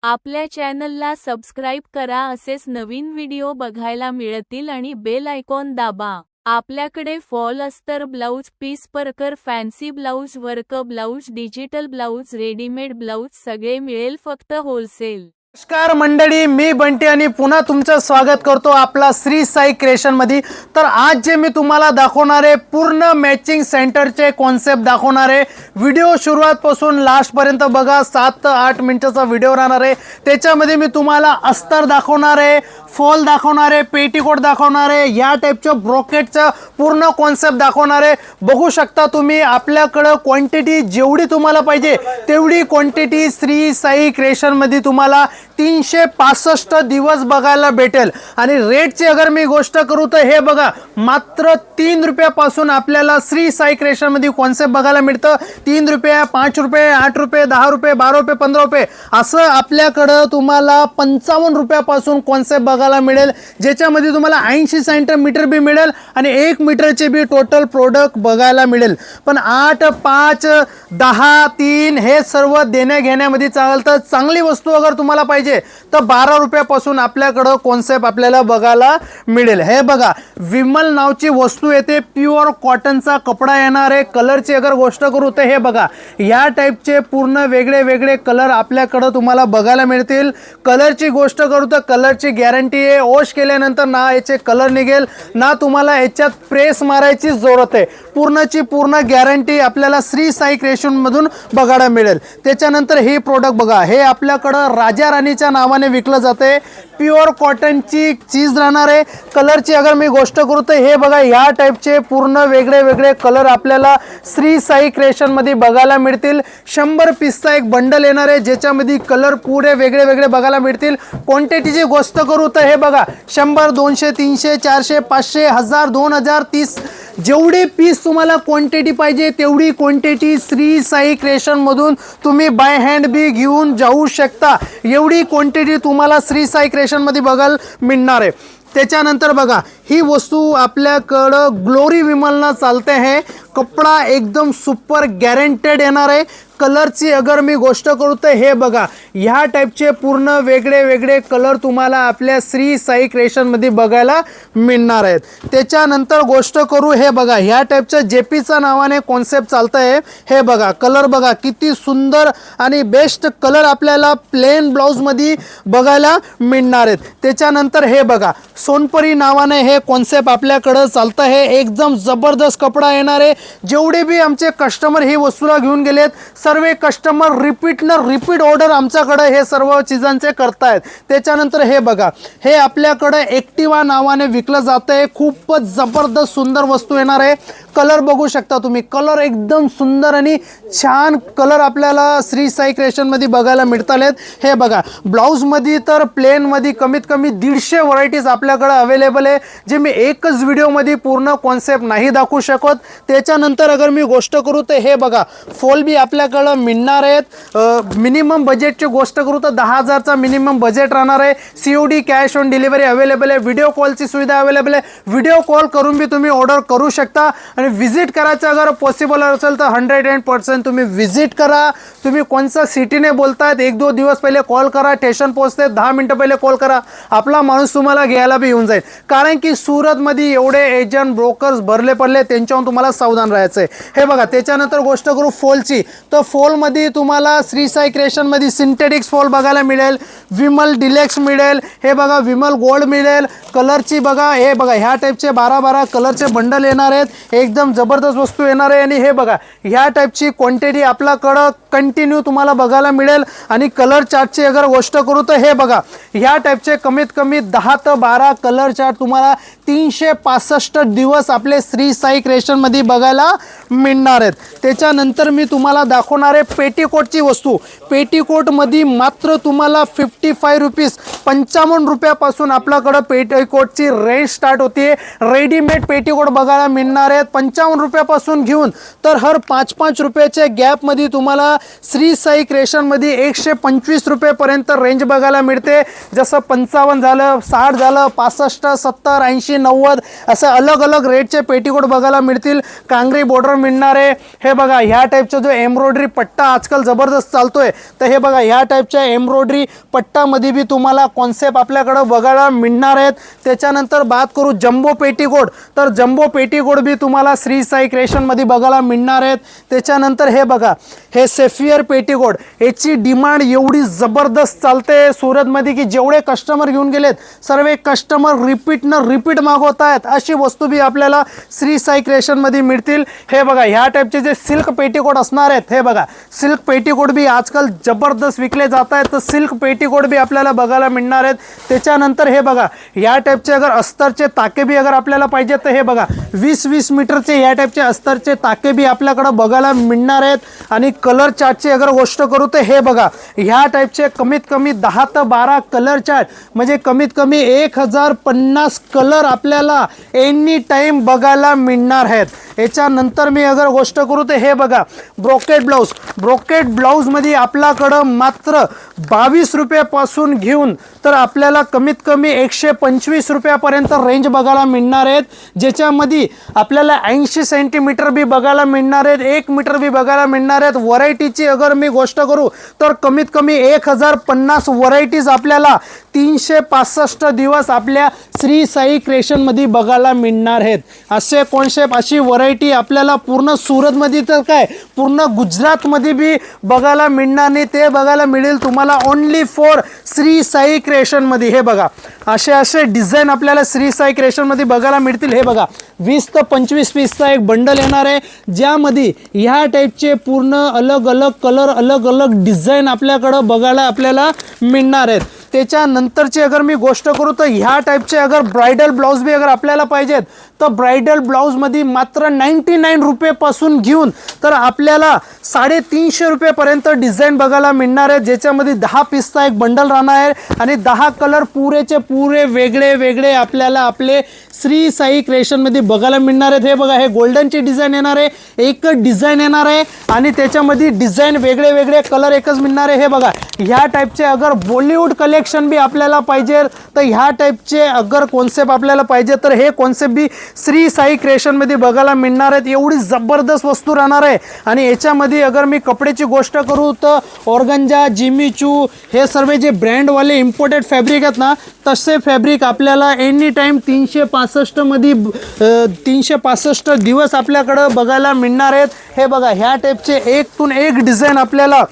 आपल्या चॅनलला सबस्क्राईब करा, असेच नवीन व्हिडिओ बघायला मिळतील आणि बेल आयकॉन दाबा। आपल्याकडे फॉल अस्तर ब्लाउज पीस, परकर, fancy blouse, work blouse, digital blouse, readymade blouse सगळे मिळेल, फक्त होलसेल। नमस्कार मंडळी, मी बंटी आणि पुन्हा तुमचं स्वागत करतो आपला श्री साई क्रिएशन मध्ये। तर आज जे मी तुम्हाला दाखवणार आहे पूर्ण मॅचिंग सेंटरचे कॉन्सेप्ट दाखवणार आहे। व्हिडिओ सुरुवातपासून लास्ट पर्यंत बघा, 7 ते 8 मिनिटाचा व्हिडिओ राहणार आहे। त्याच्यामध्ये मी तुम्हाला अस्तर दाखवणार आहे, फॉल दाखवणार आहे, पेटीकोट दाखवणार आहे, या टाइपच्या ब्रोकेटचा पूर्ण कॉन्सेप्ट दाखवणार आहे। बघू शकता तुम्ही, आपल्याकडे क्वांटिटी जेवढी तुम्हाला पाहिजे तेवढी क्वांटिटी श्री साई क्रिएशन मध्ये तुम्हाला 365 दिवस बघायला भेटेल। आणि रेटची अगर मी गोष्ट करू तर हे बघा, मात्र 3 रुपयापासून आपल्याला श्री साई क्रिएशन मध्ये कॉन्सेप्ट बघायला मिळतं। 3 रुपये, 5 रुपये, 8 रुपये, 10 रुपये, 12 रुपये, 15 रुपये असं आपल्याकडे तुम्हाला 55 रुपयापासून कॉन्सेप्ट बघायला मिळेल, ज्याच्यामध्ये तुम्हाला 80 सेंटीमीटर बी मिळेल आणि 1 मीटरचे बी टोटल प्रोडक्ट बघायला मिळेल। पण 8, 5, 10, 3 हे सर्व देण्या घेण्यामध्ये चालतं। चांगली वस्तू अगर तुम्हाला पाहिजे तर 12 रुपयापासून आपल्याकडे कॉन्सेप्ट आपल्याला बघायला मिळेल। हे बघा, विमल नावची वस्तू येते, प्युअर कॉटनचा कपडा येणार आहे। कलरची अगर गोष्ट करू तर हे बघा, या टाइपचे पूर्ण वेगळे वेगळे कलर आपल्याकडे तुम्हाला बघायला मिळतील। कलरची गोष्ट करू तर कलरची गॅरंटी आहे, वॉश केल्यानंतर ना याचे कलर निघेल ना तुम्हाला याच्यात प्रेस मारायची जरूरत आहे। पूर्णची पूर्ण गॅरंटी आपल्याला श्री साई क्रिएशन मधून बघायला मिळेल। त्याच्यानंतर हे प्रोडक्ट बघा, हे आपल्याकडे राजा राणीच्या नावाने विकलं जाते, प्युअर कॉटनची चीज राहणार आहे। कलरची अगर मी गोष्ट करू तर हे बघा, या टाइपचे पूर्ण वेगळे वेगळे कलर आपल्याला श्री साई क्रिएशन मध्ये बघायला मिळतील। 100 पीसचा एक बंडल येणार आहे, ज्याच्यामध्ये कलर पुरे वेगळे वेगळे बघायला मिळतील। क्वांटिटीची गोष्ट करू तर हे बघा, 100, 200, 300, 400, 500, 1000, 2000, 30 जेवढे पीस तुम्हाला क्वांटिटी पाहिजे तेवढी क्वांटिटी श्री साई क्रिएशन मधून तुम्ही बाय हँड बी घेऊन जाऊ शकता। एवढी क्वांटिटी तुम्हाला श्री साई क्रिएशन मध्ये बघायला मिळणार आहे। त्याच्यानंतर बघा, ही वस्तू आपल्याकडं ग्लोरी विमलना चालते है, कपडा एकदम सुपर गॅरंटेड येणार आहे। कलरची अगर मी गोष्ट करू तर हे बघा, ह्या टाइपचे पूर्ण वेगळे वेगळे कलर तुम्हाला आपल्या श्री साई क्रिएशन मध्ये बघायला मिळणार आहेत। त्याच्यानंतर गोष्ट करू, हे बघा, ह्या टाइपचं जेपीचा नावाने कॉन्सेप्ट चालतं आहे। हे बघा, कलर बघा किती सुंदर आणि बेस्ट कलर आपल्याला प्लेन ब्लाउज मध्ये बघायला मिळणार आहेत। त्याच्यानंतर हे बघा, सोनपरी नावाने हे कॉन्सेप्ट आपल्याकडे चालतं आहे, एकदम जबरदस्त कपडा येणार आहे। जेवढे बी आमचे कस्टमर ही वस्तूला घेऊन गेलेत, सर्व कस्टमर रिपीट ऑर्डर आमच्याकडे हे सर्व चीजांचे करतायत। त्याच्यानंतर हे बघा, हे आपल्याकडे एक्टिवा नावाने विकलं जात आहे, खूपच जबरदस्त सुंदर वस्तू येणार आहे। कलर बघू शकता तुम्ही, कलर एकदम सुंदर आणि छान कलर आपल्याला श्री साई क्रिएशन मध्ये बघायला मिळतात। हे बघा, ब्लाउज मध्ये तर प्लेन मध्ये कमीत कमी 150 व्हरायटीज आपल्याकडे अवेलेबल आहे, जे मी एकच व्हिडिओ मध्ये पूर्ण कॉन्सेप्ट नाही दाखवू शकत। त्याच्यानंतर अगर मी गोष्ट करू तर हे बघा, फॉल बी आपल्याकडे मिळणार आहेत। मिनिमम बजेटची गोष्ट करू तर 10,000चा मिनिमम बजेट राहणार आहे। COD cash on delivery available आहे, व्हिडिओ कॉलची सुविधा अवेलेबल आहे, व्हिडिओ कॉल करून बी तुम्ही ऑर्डर करू शकता। आणि विजिट करायचं अगर पॉसिबल असेल तर 100% तुम्ही विजिट करा। तुम्ही कोणत्या सिटीने बोलतायत, 1-2 दिवस पहिले कॉल करा, स्टेशन पोहोचते 10 मिनिटं पहिले कॉल करा, आपला माणूस तुम्हाला घ्यायला बी येऊन जाईल। कारण की सुरतमध्ये एवढे एजंट ब्रोकर्स भरले पडले, त्यांच्याहून तुम्हाला सावधान राहायचं आहे। हे बघा, त्याच्यानंतर गोष्ट करू फॉलची, तर फॉल मध्ये तुम्हाला श्री साई क्रिएशन मध्ये सिंथेटिक्स फॉल बघायला मिळेल, विमल डिलेक्स मिळेल, हे बघा विमल गोल्ड मिळेल। कलरची बघा, हे बघा, ह्या टाइपचे 12 कलरचे बंडल येणार आहेत, एकदम जबरदस्त वस्तू येणार आहे। आणि हे बघा, ह्या टाइपची क्वांटिटी आपल्याकडं कंटिन्यू तुम्हाला बघायला मिळेल। आणि कलर चार्टची अगर गोष्ट करू तर हे बघा, ह्या टाइपचे कमीत कमी 10 ते 12 कलर चार्ट तुम्हाला 365 दिवस आपले श्री साई क्रिएशन मध्ये बघायला मिळणार आहेत। त्याच्यानंतर मी तुम्हाला दाखवणार आहे पेटीकोटची वस्तू। पेटीकोट मध्ये मात्र तुम्हाला 55 रुपीज 55 रुपयापासून आपल्याकडे पेटीकोटची रेंज स्टार्ट होते। रेडीमेड पेटीकोट बघायला मिळणार आहेत 55 रुपयापासून घेऊन तर हर 5-5 रुपयाच्या गॅप मध्ये तुम्हाला श्री साई क्रिएशन मध्ये 125 रुपयापर्यंत रेंज बघायला मिळते। जसं 55 झालं, 60 झालं, 65, 70, 80, 90 असं अलग अलग रेटचे पेटीकोट बघायला मिळतील। कांगरी बॉर्डर मिळणार आहे। हे बघा, ह्या टाइपचा जो एम्ब्रॉयडरी एम्ब्रॉयडरी पट्टा आजकाल जबरदस्त चालतोय, तर हे बघा ह्या टाईपच्या एम्ब्रॉयडरी पट्टामध्ये बी तुम्हाला कॉन्सेप्ट आपल्याकडं बघायला मिळणार आहेत. त्याच्यानंतर बात करू जम्बो पेटीकोट, तर जम्बो पेटीकोट बी तुम्हाला श्री साई क्रिएशनमध्ये बघायला मिळणार आहेत. त्याच्यानंतर हे बघा हे सेफियर पेटीकोट, याची डिमांड एवढी जबरदस्त चालते सुरतमध्ये की जेवढे कस्टमर घेऊन गेलेत सर्व कस्टमर रिपीट मागवत आहेत. अशी वस्तू बी आपल्याला श्री साई क्रिएशनमध्ये मिळतील. हे बघा ह्या टाईपचे जे सिल्क पेटीकोट असणार आहेत, हे बघा सिल्क पेटीकोट बी आजकाल जबरदस्त विकले जात आहेत, तर सिल्क पेटीकोट बी आपल्याला बघायला मिळणार आहेत. त्याच्यानंतर हे बघा या टाईपचे अगर अस्तरचे ताके बी अगर आपल्याला पाहिजे तर हे बघा 20-20 मीटरचे या टाईपचे अस्तरचे ताके बी आपल्याकडे बघायला मिळणार आहेत. आणि कलर चार्टची अगर गोष्ट करू तर हे बघा ह्या टाईपचे कमीत कमी 10 ते 12 कलर चार्ट, म्हणजे कमीत कमी 1050 कलर आपल्याला एनी टाइम बघायला मिळणार आहेत. याच्यानंतर मी अगर गोष्ट करू तर हे बघा ब्रोकेट ब्लाऊजमध्ये आपल्याकडं मात्र 22 रुपयापासून घेऊन तर आपल्याला कमीत कमी 125 रुपयापर्यंत रेंज बघायला मिळणार आहेत, ज्याच्यामध्ये आपल्याला 80 सेंटीमीटर बी बघायला मिळणार आहेत, 1 मीटर बी बघायला मिळणार आहेत. व्हरायटीची अगर मी गोष्ट करू तर कमीत कमी 1050 व्हरायटीज आपल्याला 365 दिवस आपल्या श्री साई क्रिएशनमध्ये बघायला मिळणार आहेत. असे कॉन्सेप्ट अशी व्हरायटी आपल्याला पूर्ण सुरतमध्ये तर काय पूर्ण गुजरातमध्ये बी बघायला मिळणार नाही, ते बघायला मिळेल तुम्हाला ओनली फॉर श्री साई क्रिएशनमध्ये. हे बघा असे डिझाईन आपल्याला श्री साई क्रिएशनमध्ये बघायला मिळतील. हे बघा 20 ते 25 पीसचा एक बंडल येणार आहे, ज्यामध्ये ह्या टाईपचे पूर्ण अलग अलग कलर अलग अलग डिझाईन आपल्याकडं बघायला आपल्याला मिळणार आहेत. त्याच्यानंतरची अगर मी गोष्ट करू तर ह्या टाईपचे अगर ब्रायडल ब्लाऊज बी अगर आपल्याला पाहिजेत तर ब्रायडल ब्लाऊजमध्ये मात्र 99 रुपयेपासून घेऊन तर आपल्याला 350 रुपयेपर्यंत डिझाईन बघायला मिळणार आहे, ज्याच्यामध्ये 10 पीसचा एक बंडल राहणार आहे आणि 10 कलर पुरेचे पुरे वेगळे वेगळे आपल्याला आपले श्री साई क्रिएशनमध्ये बघायला मिळणार आहेत. हे बघा हे गोल्डनची डिझाईन येणार आहे, एकच डिझाईन येणार आहे आणि त्याच्यामध्ये डिझाईन वेगळे वेगळे कलर एकच मिळणार आहे. हे बघा ह्या टाईपचे अगर बॉलिवूड कलेक्शन बी आपल्याला पाहिजे तर ह्या टाईपचे अगर कॉन्सेप्ट आपल्याला पाहिजे तर हे कॉन्सेप्ट बी श्री साई क्रिएशनमध्ये बघायला मिळणार आहेत. एवढी जबरदस्त वस्तू राहणार आहे. आणि याच्यामध्ये अगर मी कपड्याची गोष्ट करू तर ऑर्गंजा, जिमीचू हे सर्व जे ब्रँडवाले इम्पोर्टेड फॅब्रिक आहेत ना, तसे फॅब्रिक आपल्याला एनी टाईम 365 दिवस आपल्याकडं बघायला मिळणार आहेत. हे बघा ह्या टाईपचे एकतून एक डिझाईन आपल्याला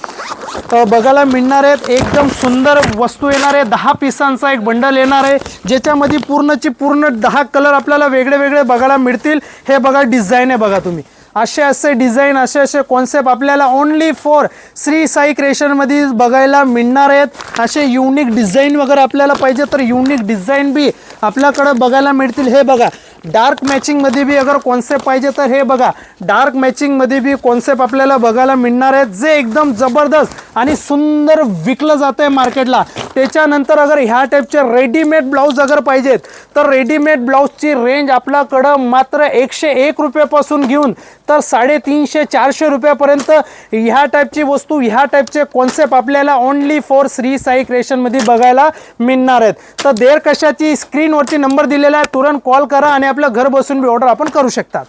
बघायला मिळणार आहेत. एकदम सुंदर वस्तू येणार आहे. 10 पीसांचा एक बंडल येणार आहे, ज्याच्यामध्ये पूर्णची पूर्ण 10 कलर आपल्याला वेगळे वेगळे बघायला मिळतील. हे बघा डिझाईन आहे बघा तुम्ही, असे डिझाईन असे कॉन्सेप्ट आपल्याला ओनली फॉर श्री साई क्रिएशनमध्ये बघायला मिळणार आहेत. असे युनिक डिझाईन वगैरे आपल्याला पाहिजे तर युनिक डिझाईन बी आपल्याकडे बघायला मिळतील. हे बघा डार्क मॅचिंगमध्ये बी अगर कॉन्सेप्ट पाहिजे तर हे बघा डार्क मॅचिंगमध्ये बी कॉन्सेप्ट आपल्याला बघायला मिळणार आहेत, जे एकदम जबरदस्त आणि सुंदर विकलं जातं आहे मार्केटला. त्याच्यानंतर अगर ह्या टाईपचे रेडीमेड ब्लाऊज अगर पाहिजेत तर रेडीमेड ब्लाऊजची रेंज आपल्याकडं मात्र 101 रुपयापासून घेऊन तर 350-400 रुपयापर्यंत ह्या टाईपची वस्तू ह्या टाईपचे कॉन्सेप्ट आपल्याला ओनली फॉर श्री साई क्रिएशनमध्ये बघायला मिळणार आहेत. तर देर कशाची स्क्रीनवरती नंबर दिलेला आहे, तुरंत कॉल करा आणि आपलं घर बसून बी ऑर्डर आपण करू शकता.